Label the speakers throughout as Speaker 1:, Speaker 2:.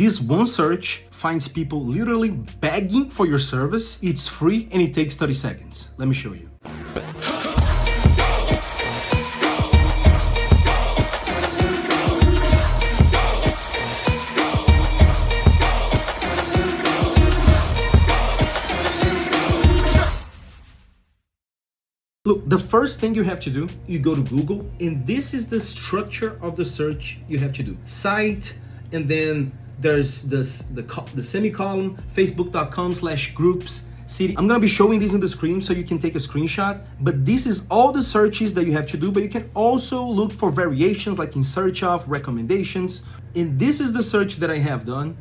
Speaker 1: This one search finds people literally begging for your service. It's free and it takes 30 seconds. Let me show you. Look, the first thing you have to do, you go to Google, and this is the structure of the search you have to do. Site, and then there's the semicolon, facebook.com/groups, city. I'm gonna be showing this in the screen so you can take a screenshot, but this is all the searches that you have to do, but you can also look for variations like in search of, recommendations, and this is the search that I have done.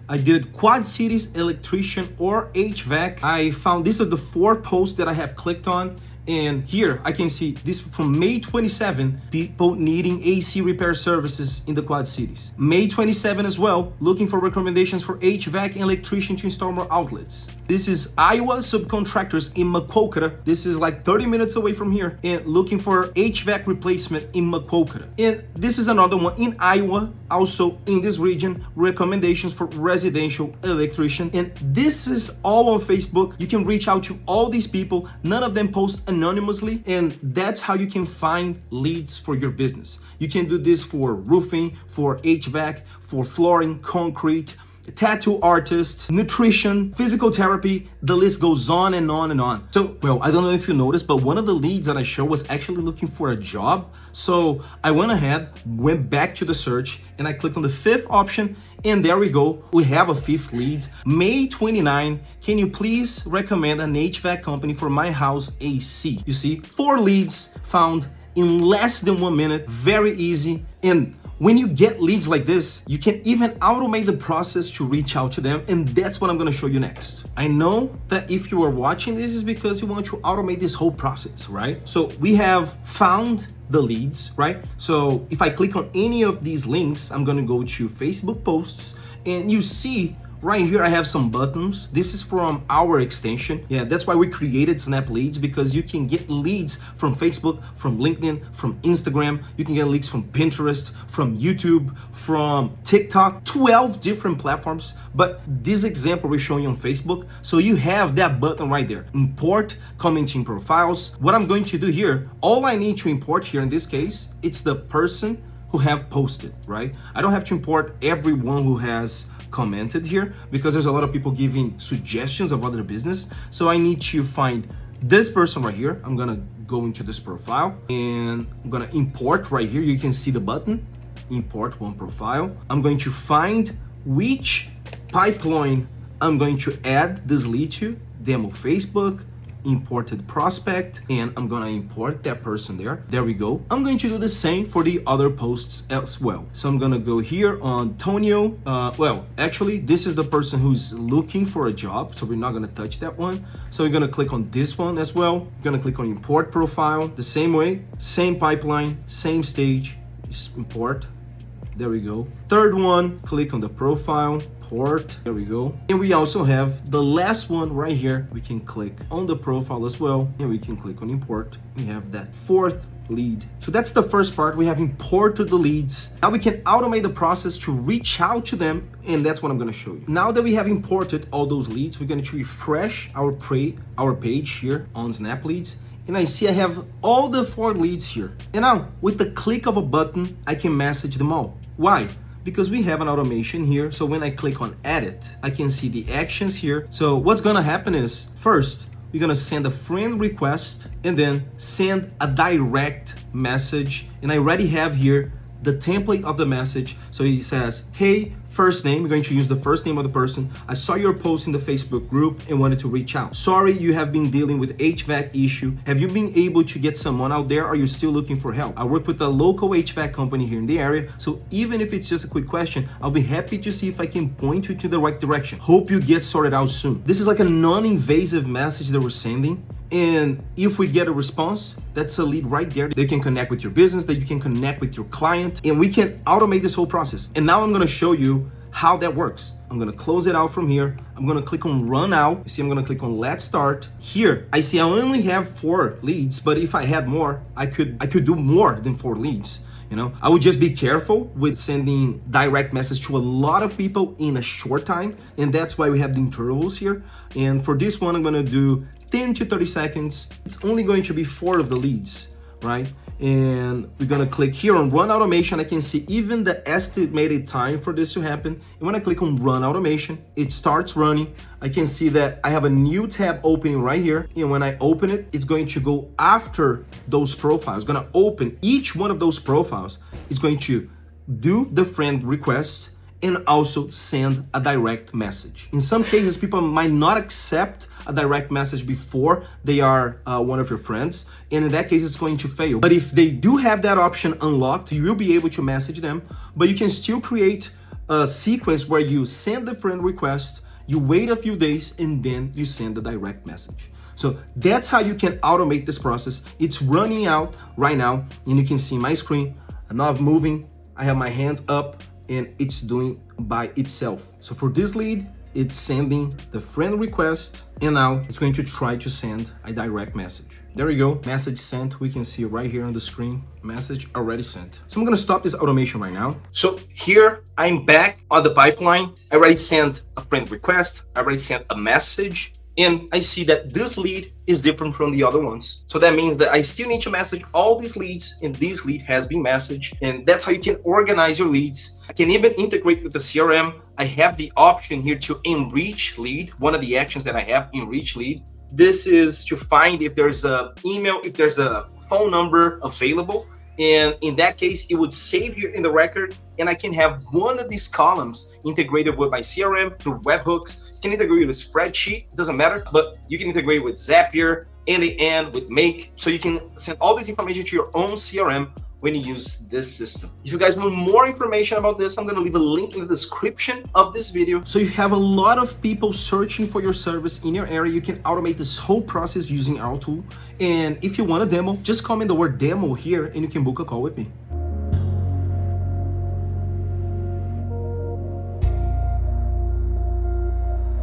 Speaker 1: I did Quad Cities, electrician, or HVAC. I found these are the 4 posts that I have clicked on. And here I can see this from May 27, people needing AC repair services in the Quad Cities. May 27 as well, looking for recommendations for HVAC and electrician to install more outlets. This is Iowa subcontractors in Maquoketa. This is like 30 minutes away from here, and looking for HVAC replacement in Maquoketa. And this is another one in Iowa, also in this region, recommendations for residential electrician. And this is all on Facebook. You can reach out to all these people. None of them post anonymously, and that's how you can find leads for your business. You can do this for roofing, for HVAC, for flooring, concrete, tattoo artists, nutrition, physical therapy, the list goes on and on and on. So, well, I don't know if you noticed, but one of the leads that I showed was actually looking for a job. So I went ahead, went back to the search, and I clicked on the 5th option, and there we go. We have a 5th lead. May 29, can you please recommend an HVAC company for my house AC? You see, 4 leads found in less than 1 minute, very easy. And when you get leads like this, you can even automate the process to reach out to them, and that's what I'm gonna show you next. I know that if you are watching this is because you want to automate this whole process, right? So we have found the leads, right? So if I click on any of these links, I'm gonna go to Facebook posts, and you see right here, I have some buttons. This is from our extension. Yeah, that's why we created Snap Leads, because you can get leads from Facebook, from LinkedIn, from Instagram. You can get leads from Pinterest, from YouTube, from TikTok, 12 different platforms. But this example we're showing on Facebook. So you have that button right there. Import commenting profiles. What I'm going to do here, all I need to import here in this case, it's the person who have posted, right? I don't have to import everyone who has commented here, because there's a lot of people giving suggestions of other business. So I need to find this person right here. I'm gonna go into this profile, and I'm gonna import right here. You can see the button, import one profile. I'm going to find which pipeline I'm going to add this lead to, demo Facebook, imported prospect, and I'm gonna import that person there. There we go. I'm going to do the same for the other posts as well. So I'm gonna go here on Antonio. Well, actually, this is the person who's looking for a job, so we're not gonna touch that one. So we're gonna click on this one as well. We're gonna click on import profile, the same way, same pipeline, same stage, just import. There we go. Third one, click on the profile, import. There we go. And we also have the last one right here. We can click on the profile as well, and we can click on import. We have that 4th lead. So that's the first part. We have imported the leads. Now we can automate the process to reach out to them, and that's what I'm going to show you. Now that we have imported all those leads, we're going to refresh our page here on Snap Leads. And I see I have all the 4 leads here. And now, with the click of a button, I can message them all. Why? Because we have an automation here. So when I click on edit, I can see the actions here. So what's gonna happen is, first, we're gonna send a friend request, and then send a direct message. And I already have here the template of the message. So it says, hey, first name, we're going to use the first name of the person. I saw your post in the Facebook group and wanted to reach out. Sorry you have been dealing with HVAC issue. Have you been able to get someone out there, or are you still looking for help? I work with a local HVAC company here in the area, so even if it's just a quick question, I'll be happy to see if I can point you to the right direction. Hope you get sorted out soon. This is like a non-invasive message that we're sending. And if we get a response, that's a lead right there. They can connect with your business, that you can connect with your client, and we can automate this whole process. And now I'm gonna show you how that works. I'm gonna close it out from here. I'm gonna click on run out. You see, I'm gonna click on let's start. Here, I see I only have 4 leads, but if I had more, I could do more than 4 leads. You know, I would just be careful with sending direct message to a lot of people in a short time, and that's why we have the intervals here. And for this one, I'm gonna do 10 to 30 seconds. It's only going to be 4 of the leads, right? And we're gonna click here on run automation. I can see even the estimated time for this to happen. And when I click on run automation, it starts running. I can see that I have a new tab opening right here. And when I open it, it's going to go after those profiles. It's gonna open each one of those profiles. It's going to do the friend request and also send a direct message. In some cases, people might not accept a direct message before they are one of your friends, and in that case, it's going to fail. But if they do have that option unlocked, you will be able to message them, but you can still create a sequence where you send the friend request, you wait a few days, and then you send the direct message. So that's how you can automate this process. It's running out right now, and you can see my screen. I'm not moving. I have my hands up, and it's doing by itself. So for this lead, it's sending the friend request, and now it's going to try to send a direct message. There we go, message sent. We can see right here on the screen, message already sent. So I'm gonna stop this automation right now. So here I'm back on the pipeline. I already sent a friend request. I already sent a message. And I see that this lead is different from the other ones. So that means that I still need to message all these leads, and this lead has been messaged. And that's how you can organize your leads. I can even integrate with the CRM. I have the option here to enrich lead. One of the actions that I have, enrich lead. This is to find if there's an email, if there's a phone number available. And in that case, it would save here in the record, and I can have one of these columns integrated with my CRM through webhooks. You can integrate with a spreadsheet, it doesn't matter, but you can integrate with Zapier, N8N, with Make, so you can send all this information to your own CRM when you use this system. If you guys want more information about this, I'm gonna leave a link in the description of this video. So you have a lot of people searching for your service in your area. You can automate this whole process using our tool. And if you want a demo, just comment the word demo here and you can book a call with me.